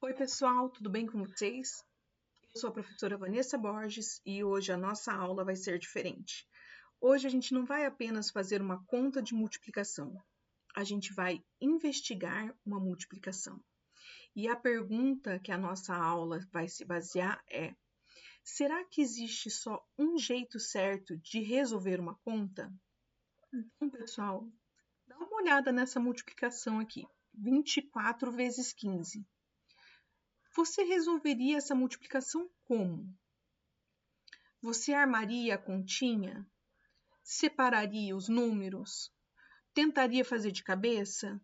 Oi, pessoal, tudo bem com vocês? Eu sou a professora Vanessa Borges e hoje a nossa aula vai ser diferente. Hoje a gente não vai apenas fazer uma conta de multiplicação, a gente vai investigar uma multiplicação. E a pergunta que a nossa aula vai se basear é: será que existe só um jeito certo de resolver uma conta? Então, pessoal, dá uma olhada nessa multiplicação aqui: 24 vezes 15. Você resolveria essa multiplicação como? Você armaria a continha? Separaria os números? Tentaria fazer de cabeça?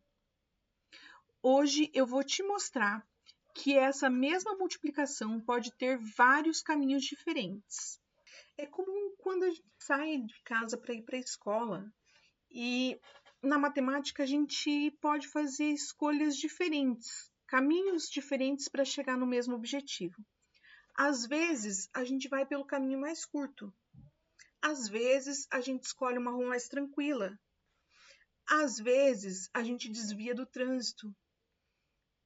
Hoje eu vou te mostrar que essa mesma multiplicação pode ter vários caminhos diferentes. É comum quando a gente sai de casa para ir para a escola e na matemática a gente pode fazer escolhas diferentes, caminhos diferentes para chegar no mesmo objetivo. Às vezes a gente vai pelo caminho mais curto. Às vezes a gente escolhe uma rua mais tranquila. Às vezes a gente desvia do trânsito.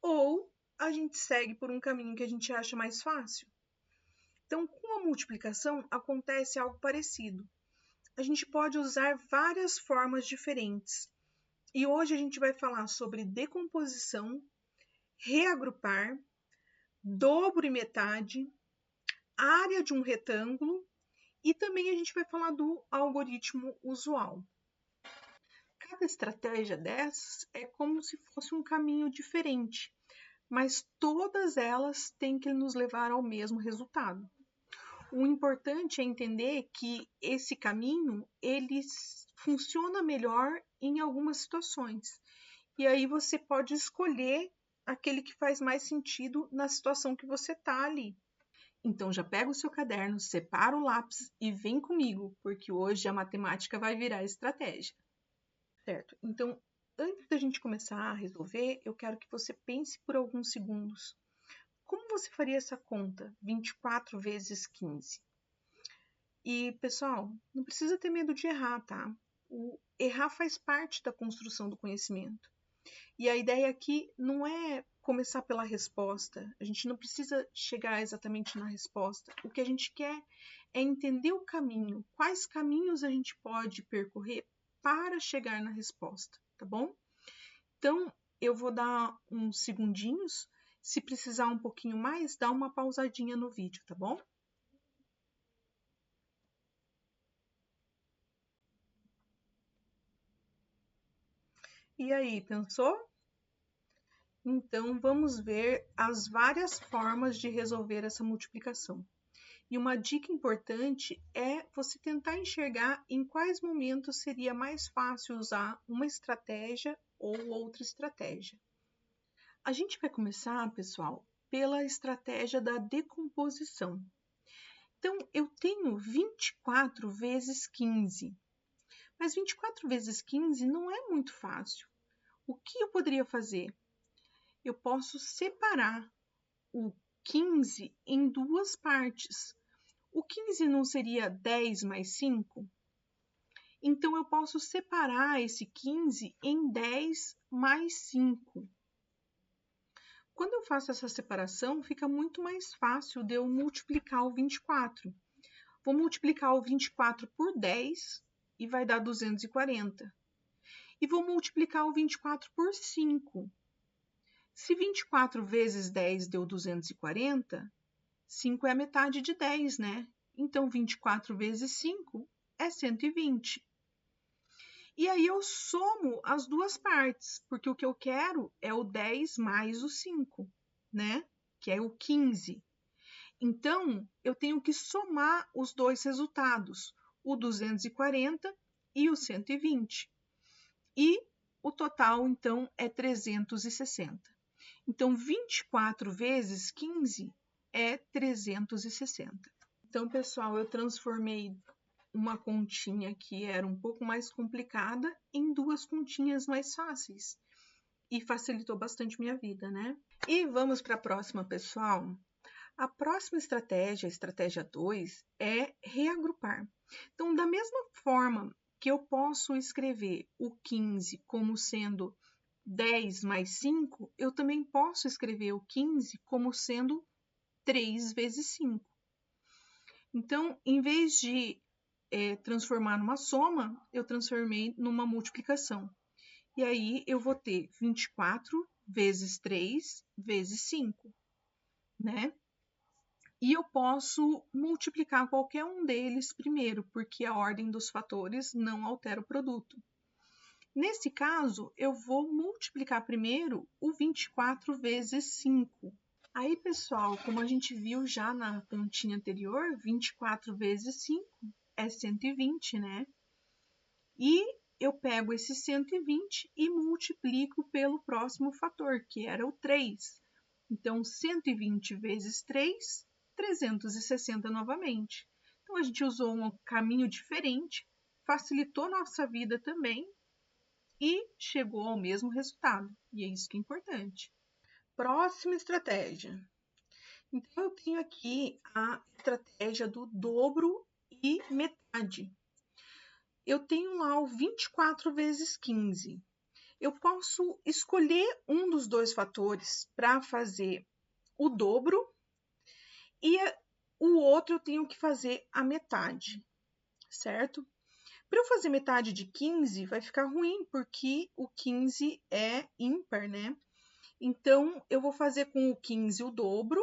Ou a gente segue por um caminho que a gente acha mais fácil. Então, com a multiplicação acontece algo parecido. A gente pode usar várias formas diferentes. E hoje a gente vai falar sobre decomposição, reagrupar, dobro e metade, área de um retângulo e também a gente vai falar do algoritmo usual. Cada estratégia dessas é como se fosse um caminho diferente, mas todas elas têm que nos levar ao mesmo resultado. O importante é entender que esse caminho ele funciona melhor em algumas situações. E aí você pode escolher aquele que faz mais sentido na situação que você está ali. Então já pega o seu caderno, separa o lápis e vem comigo, porque hoje a matemática vai virar estratégia. Certo? Então, antes da gente começar a resolver, eu quero que você pense por alguns segundos. Como você faria essa conta? 24 vezes 15. E, pessoal, não precisa ter medo de errar, tá? O errar faz parte da construção do conhecimento. E a ideia aqui não é começar pela resposta. A gente não precisa chegar exatamente na resposta. O que a gente quer é entender o caminho. Quais caminhos a gente pode percorrer para chegar na resposta, tá bom? Então, eu vou dar uns segundinhos. Se precisar um pouquinho mais, dá uma pausadinha no vídeo, tá bom? E aí, pensou? Então, vamos ver as várias formas de resolver essa multiplicação. E uma dica importante é você tentar enxergar em quais momentos seria mais fácil usar uma estratégia ou outra estratégia. A gente vai começar, pessoal, pela estratégia da decomposição. Então, eu tenho 24 vezes 15, mas 24 vezes 15 não é muito fácil. O que eu poderia fazer? Eu posso separar o 15 em duas partes. O 15 não seria 10 mais 5? Então, eu posso separar esse 15 em 10 mais 5. Quando eu faço essa separação, fica muito mais fácil de eu multiplicar o 24. Vou multiplicar o 24 por 10 e vai dar 240. E vou multiplicar o 24 por 5. Se 24 vezes 10 deu 240, 5 é a metade de 10, né? Então, 24 vezes 5 é 120. E aí eu somo as duas partes, porque o que eu quero é o 10 mais o 5, né? Que é o 15. Então, eu tenho que somar os dois resultados, o 240 e o 120. E o total, então, é 360. Então, 24 vezes 15 é 360. Então, pessoal, eu transformei uma continha que era um pouco mais complicada em duas continhas mais fáceis. E facilitou bastante minha vida, né? E vamos para a próxima, pessoal. A próxima estratégia, a estratégia 2, é reagrupar. Então, da mesma forma que eu posso escrever o 15 como sendo 10 mais 5, eu também posso escrever o 15 como sendo 3 vezes 5. Então, em vez de transformar numa soma, eu transformei numa multiplicação. E aí, eu vou ter 24 vezes 3 vezes 5, né? E eu posso multiplicar qualquer um deles primeiro, porque a ordem dos fatores não altera o produto. Nesse caso, eu vou multiplicar primeiro o 24 vezes 5. Aí, pessoal, como a gente viu já na continha anterior, 24 vezes 5 é 120, né? E eu pego esse 120 e multiplico pelo próximo fator, que era o 3. Então, 120 vezes 3, 360 novamente. Então, a gente usou um caminho diferente, facilitou nossa vida também e chegou ao mesmo resultado. E é isso que é importante. Próxima estratégia. Então, eu tenho aqui a estratégia do dobro e metade. Eu tenho lá o 24 vezes 15. Eu posso escolher um dos dois fatores para fazer o dobro e o outro eu tenho que fazer a metade, certo? Para eu fazer metade de 15 vai ficar ruim, porque o 15 é ímpar, né? Então, eu vou fazer com o 15 o dobro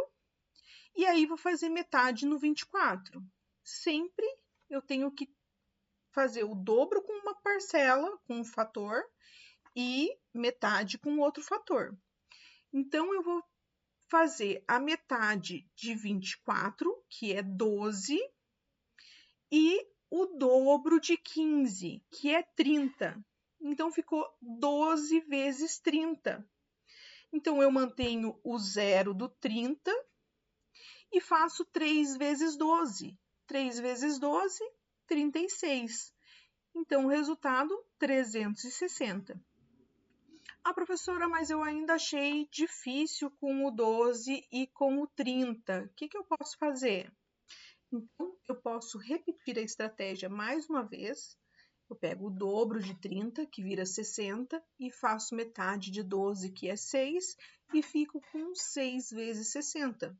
e aí vou fazer metade no 24. Sempre eu tenho que fazer o dobro com uma parcela, com um fator, e metade com outro fator. Então, eu vou fazer a metade de 24, que é 12, e o dobro de 15, que é 30. Então, ficou 12 vezes 30. Então, eu mantenho o zero do 30 e faço 3 vezes 12. 3 vezes 12, 36. Então, o resultado, 360. Ah, professora, mas eu ainda achei difícil com o 12 e com o 30. O que eu posso fazer? Então, eu posso repetir a estratégia mais uma vez. Eu pego o dobro de 30, que vira 60, e faço metade de 12, que é 6, e fico com 6 vezes 60.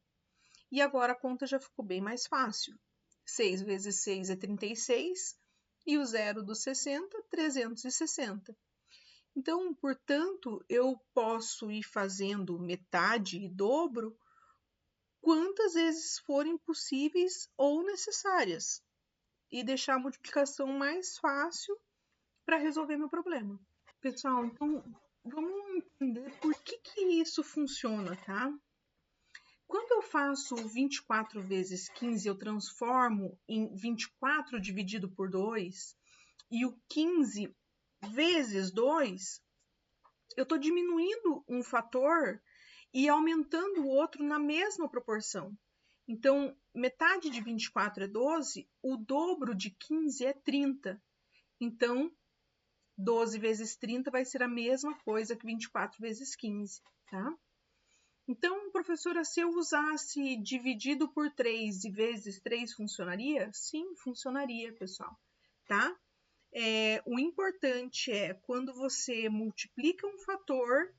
E agora a conta já ficou bem mais fácil. 6 vezes 6 é 36, e o zero do 60, 360. Então, portanto, eu posso ir fazendo metade e dobro quantas vezes forem possíveis ou necessárias e deixar a multiplicação mais fácil para resolver meu problema. Pessoal, então vamos entender por que isso funciona, tá? Quando eu faço 24 vezes 15, eu transformo em 24 dividido por 2 e o 15 vezes 2, eu estou diminuindo um fator e aumentando o outro na mesma proporção. Então, metade de 24 é 12, o dobro de 15 é 30. Então, 12 vezes 30 vai ser a mesma coisa que 24 vezes 15, tá? Então, professora, se eu usasse dividido por 3 e vezes 3, funcionaria? Sim, funcionaria, pessoal, tá? O importante é, quando você multiplica um fator,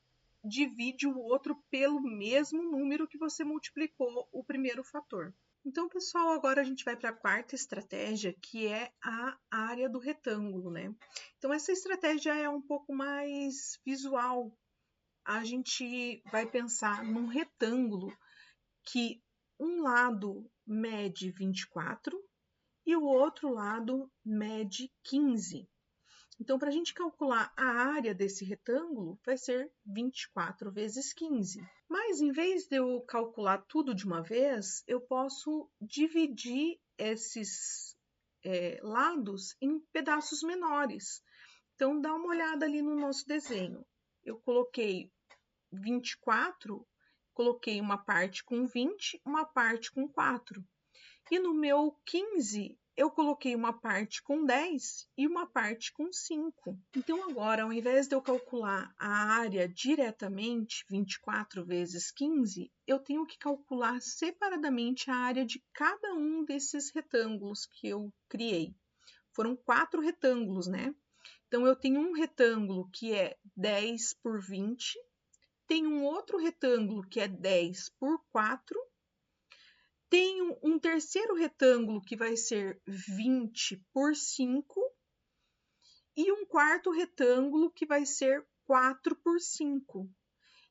divide o outro pelo mesmo número que você multiplicou o primeiro fator. Então, pessoal, agora a gente vai para a quarta estratégia, que é a área do retângulo, né? Então, essa estratégia é um pouco mais visual. A gente vai pensar num retângulo que um lado mede 24 e o outro lado mede 15. Então, para a gente calcular a área desse retângulo, vai ser 24 vezes 15. Mas, em vez de eu calcular tudo de uma vez, eu posso dividir esses lados em pedaços menores. Então, dá uma olhada ali no nosso desenho. Eu coloquei 24, coloquei uma parte com 20, uma parte com 4. E no meu 15, eu coloquei uma parte com 10 e uma parte com 5. Então, agora, ao invés de eu calcular a área diretamente, 24 vezes 15, eu tenho que calcular separadamente a área de cada um desses retângulos que eu criei. Foram 4 retângulos, né? Então, eu tenho um retângulo que é 10 por 20, tenho um outro retângulo que é 10 por 4, tenho um terceiro retângulo que vai ser 20 por 5 e um quarto retângulo que vai ser 4 por 5.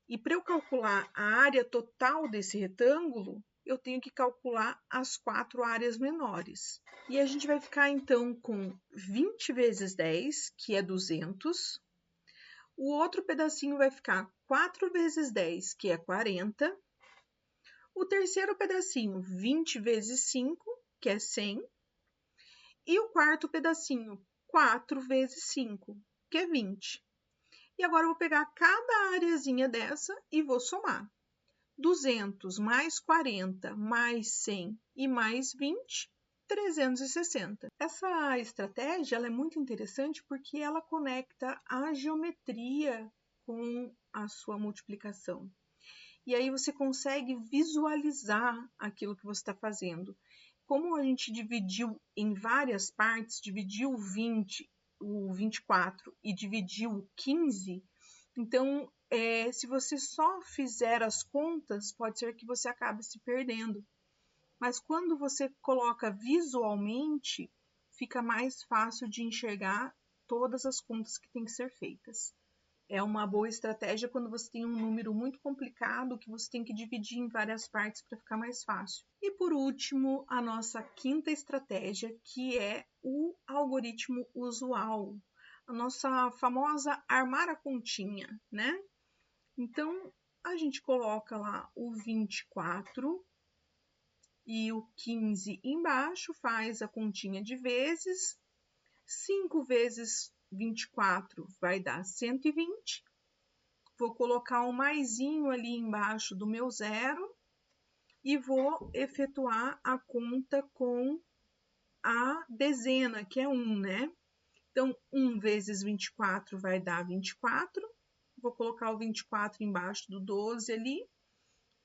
E para eu calcular a área total desse retângulo, eu tenho que calcular as 4 áreas menores. E a gente vai ficar, então, com 20 vezes 10, que é 200. O outro pedacinho vai ficar 4 vezes 10, que é 40. O terceiro pedacinho, 20 vezes 5, que é 100. E o quarto pedacinho, 4 vezes 5, que é 20. E agora eu vou pegar cada areazinha dessa e vou somar. 200 mais 40 mais 100 e mais 20, 360. Essa estratégia ela é muito interessante porque ela conecta a geometria com a sua multiplicação. E aí você consegue visualizar aquilo que você está fazendo. Como a gente dividiu em várias partes, dividiu o 24 e dividiu o 15, então, se você só fizer as contas, pode ser que você acabe se perdendo. Mas quando você coloca visualmente, fica mais fácil de enxergar todas as contas que têm que ser feitas. É uma boa estratégia quando você tem um número muito complicado que você tem que dividir em várias partes para ficar mais fácil. E por último, a nossa quinta estratégia, que é o algoritmo usual. A nossa famosa armar a continha, né? Então, a gente coloca lá o 24 e o 15 embaixo, faz a continha de vezes. 5 vezes 24 vai dar 120. Vou colocar um maisinho ali embaixo do meu zero e vou efetuar a conta com a dezena, que é 1, né? Então, 1 vezes 24 vai dar 24. Vou colocar o 24 embaixo do 12 ali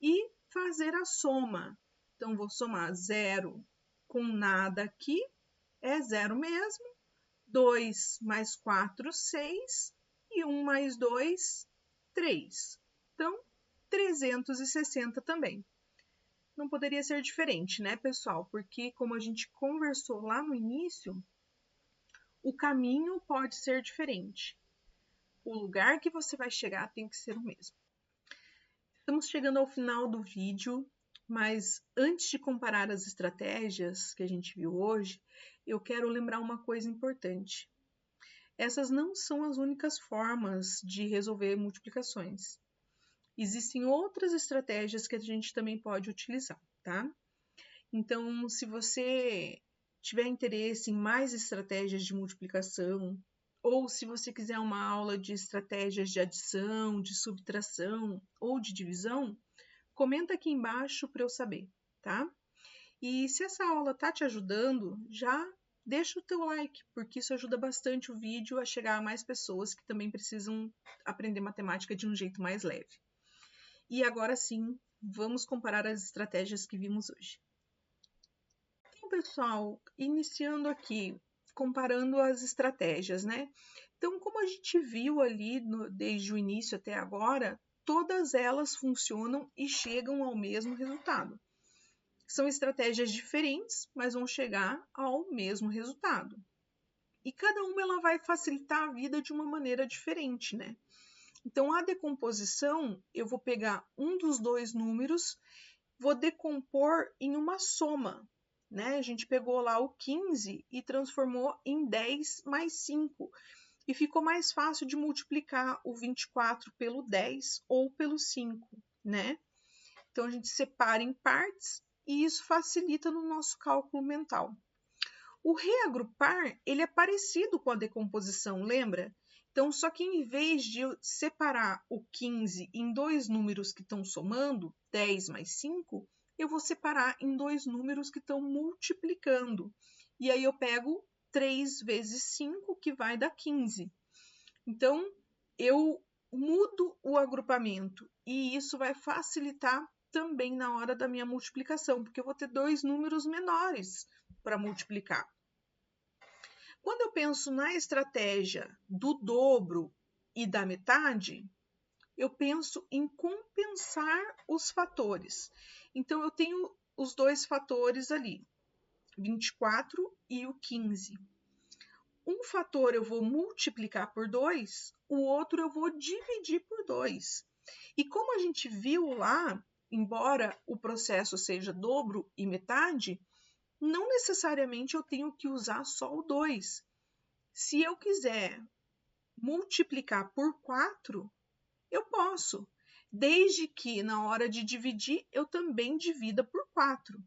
e fazer a soma. Então, vou somar 0 com nada aqui, é 0 mesmo. 2 mais 4, 6. E 1 mais 2, 3. Então, 360 também. Não poderia ser diferente, né, pessoal? Porque, como a gente conversou lá no início, o caminho pode ser diferente. O lugar que você vai chegar tem que ser o mesmo. Estamos chegando ao final do vídeo, mas antes de comparar as estratégias que a gente viu hoje, eu quero lembrar uma coisa importante. Essas não são as únicas formas de resolver multiplicações. Existem outras estratégias que a gente também pode utilizar, tá? Então, se você tiver interesse em mais estratégias de multiplicação, ou se você quiser uma aula de estratégias de adição, de subtração ou de divisão, comenta aqui embaixo para eu saber, tá? E se essa aula tá te ajudando, já deixa o teu like, porque isso ajuda bastante o vídeo a chegar a mais pessoas que também precisam aprender matemática de um jeito mais leve. E agora sim, vamos comparar as estratégias que vimos hoje. Então, pessoal, iniciando aqui, comparando as estratégias, né? Então, como a gente viu ali desde o início até agora, todas elas funcionam e chegam ao mesmo resultado. São estratégias diferentes, mas vão chegar ao mesmo resultado. E cada uma ela vai facilitar a vida de uma maneira diferente, né? Então, a decomposição, eu vou pegar um dos dois números, vou decompor em uma soma, né? A gente pegou lá o 15 e transformou em 10 mais 5. E ficou mais fácil de multiplicar o 24 pelo 10 ou pelo 5, né? Então, a gente separa em partes e isso facilita no nosso cálculo mental. O reagrupar, ele é parecido com a decomposição, lembra? Então, só que em vez de eu separar o 15 em dois números que estão somando, 10 mais 5, eu vou separar em dois números que estão multiplicando. E aí eu pego 3 vezes 5, que vai dar 15. Então, eu mudo o agrupamento e isso vai facilitar também na hora da minha multiplicação, porque eu vou ter dois números menores para multiplicar. Quando eu penso na estratégia do dobro e da metade, eu penso em compensar os fatores. Então, eu tenho os dois fatores ali, 24 e o 15. Um fator eu vou multiplicar por 2, o outro eu vou dividir por 2. E como a gente viu lá, embora o processo seja dobro e metade, não necessariamente eu tenho que usar só o 2. Se eu quiser multiplicar por 4, eu posso, desde que na hora de dividir eu também divida por 4.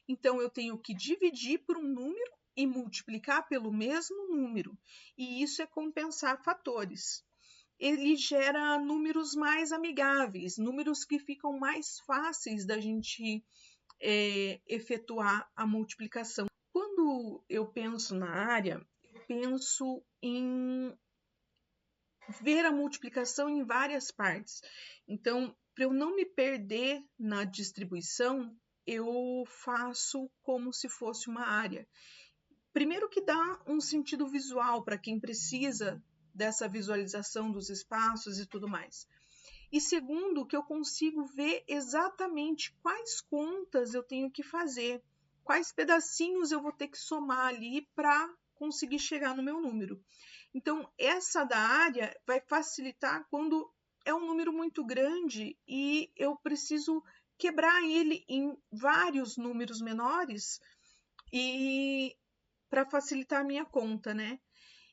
Então, eu tenho que dividir por um número e multiplicar pelo mesmo número. E isso é compensar fatores. Ele gera números mais amigáveis, números que ficam mais fáceis da gente efetuar a multiplicação. Quando eu penso na área, eu penso em ver a multiplicação em várias partes. Então, para eu não me perder na distribuição, eu faço como se fosse uma área. Primeiro que dá um sentido visual para quem precisa dessa visualização dos espaços e tudo mais. E segundo, que eu consigo ver exatamente quais contas eu tenho que fazer, quais pedacinhos eu vou ter que somar ali para conseguir chegar no meu número. Então, essa da área vai facilitar quando é um número muito grande e eu preciso quebrar ele em vários números menores e para facilitar a minha conta, né?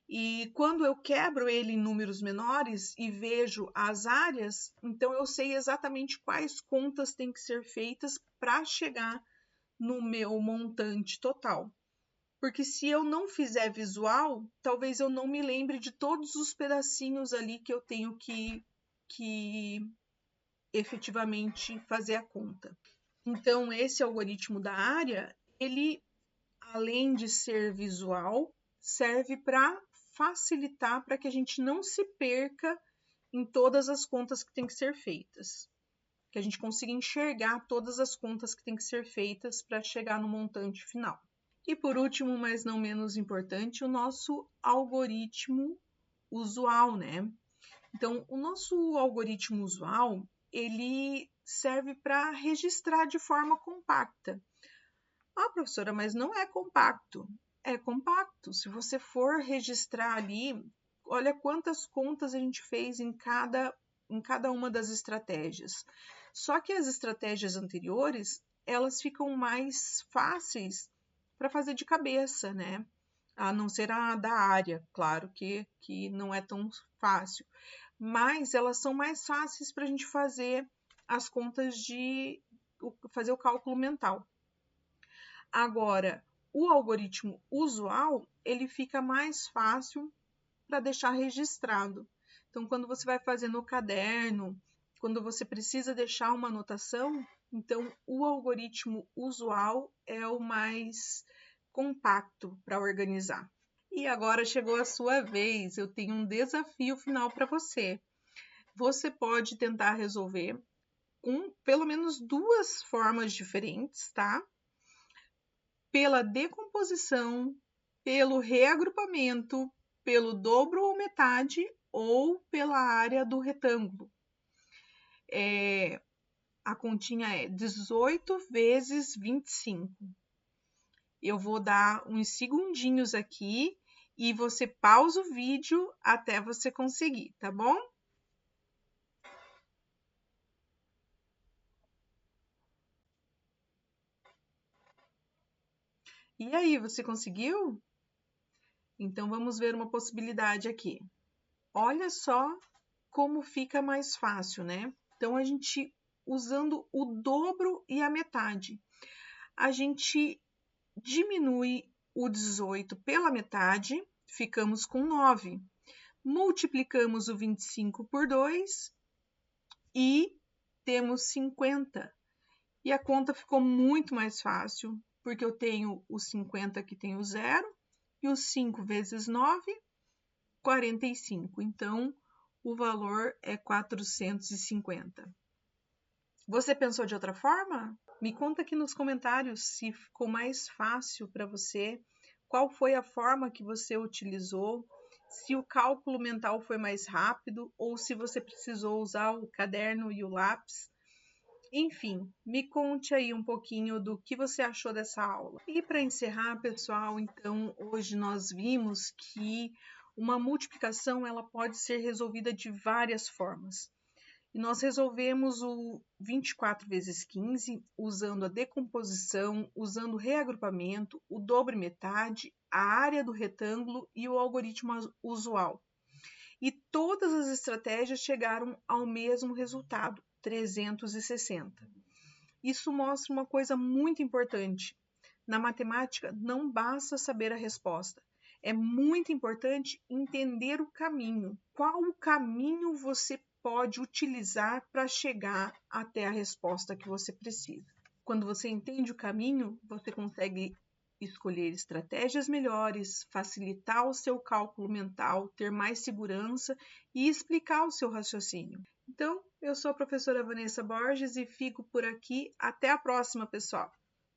E quando eu quebro ele em números menores e vejo as áreas, então eu sei exatamente quais contas têm que ser feitas para chegar no meu montante total. Porque se eu não fizer visual, talvez eu não me lembre de todos os pedacinhos ali que eu tenho que efetivamente fazer a conta. Então, esse algoritmo da área, ele, além de ser visual, serve para facilitar para que a gente não se perca em todas as contas que têm que ser feitas. Que a gente consiga enxergar todas as contas que têm que ser feitas para chegar no montante final. E por último, mas não menos importante, o nosso algoritmo usual, né? Então, o nosso algoritmo usual, ele serve para registrar de forma compacta. Ah, professora, mas não é compacto. É compacto. Se você for registrar ali, olha quantas contas a gente fez em cada uma das estratégias. Só que as estratégias anteriores, elas ficam mais fáceis para fazer de cabeça, né? A não ser a da área, claro que não é tão fácil. Mas elas são mais fáceis para a gente fazer as contas fazer o cálculo mental. Agora, o algoritmo usual, ele fica mais fácil para deixar registrado. Então, quando você vai fazer no caderno, quando você precisa deixar uma anotação, então o algoritmo usual é o mais compacto para organizar. E agora chegou a sua vez, eu tenho um desafio final para você. Você pode tentar resolver com pelo menos duas formas diferentes, tá? Pela decomposição, pelo reagrupamento, pelo dobro ou metade ou pela área do retângulo. A continha é 18 vezes 25. Eu vou dar uns segundinhos aqui e você pausa o vídeo até você conseguir, tá bom? E aí, você conseguiu? Então, vamos ver uma possibilidade aqui. Olha só como fica mais fácil, né? Então, a gente, usando o dobro e a metade, a gente diminui o 18 pela metade, ficamos com 9. Multiplicamos o 25 por 2 e temos 50. E a conta ficou muito mais fácil, porque eu tenho o 50 que tem o 0, e os 5 vezes 9, 45. Então, o valor é 450. Você pensou de outra forma? Me conta aqui nos comentários se ficou mais fácil para você qual foi a forma que você utilizou, se o cálculo mental foi mais rápido ou se você precisou usar o caderno e o lápis. Enfim, me conte aí um pouquinho do que você achou dessa aula. E para encerrar, pessoal, então hoje nós vimos que uma multiplicação ela pode ser resolvida de várias formas. E nós resolvemos o 24 vezes 15 usando a decomposição, usando o reagrupamento, o dobro metade, a área do retângulo e o algoritmo usual. E todas as estratégias chegaram ao mesmo resultado, 360. Isso mostra uma coisa muito importante. Na matemática, não basta saber a resposta. É muito importante entender o caminho. Qual o caminho você pode utilizar para chegar até a resposta que você precisa? Quando você entende o caminho, você consegue escolher estratégias melhores, facilitar o seu cálculo mental, ter mais segurança e explicar o seu raciocínio. Então, eu sou a professora Vanessa Borges e fico por aqui. Até a próxima, pessoal!